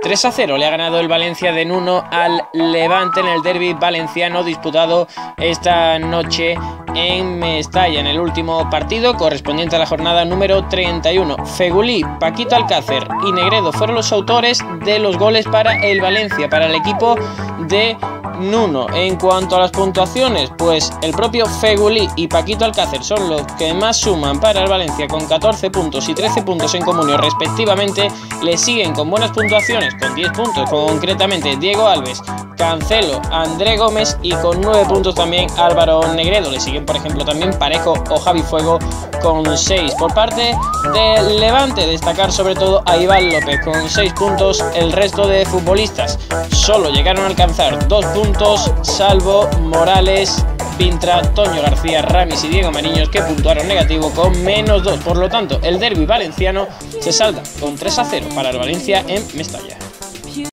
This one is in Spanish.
3-0 le ha ganado el Valencia de Nuno al Levante en el derbi valenciano disputado esta noche en Mestalla, en el último partido correspondiente a la jornada número 31. Fegulí, Paquito Alcácer y Negredo fueron los autores de los goles para el Valencia, para el equipo de Nuno. En cuanto a las puntuaciones, pues el propio Fegulí y Paquito Alcácer son los que más suman para el Valencia, con 14 puntos y 13 puntos en comunio respectivamente. Le siguen con buenas puntuaciones, con 10 puntos concretamente Diego Alves, Cancelo, André Gómez, y con 9 puntos también Álvaro Negredo. Le siguen por ejemplo también Parejo o Javi Fuego con 6. Por parte del Levante, destacar sobre todo a Iván López con 6 puntos. El resto de futbolistas solo llegaron a alcanzar 2 puntos, salvo Morales, Pintra, Toño García, Ramis y Diego Mariños, que puntuaron negativo con -2. Por lo tanto, el derbi valenciano se salda con 3-0 para el Valencia en Mestalla.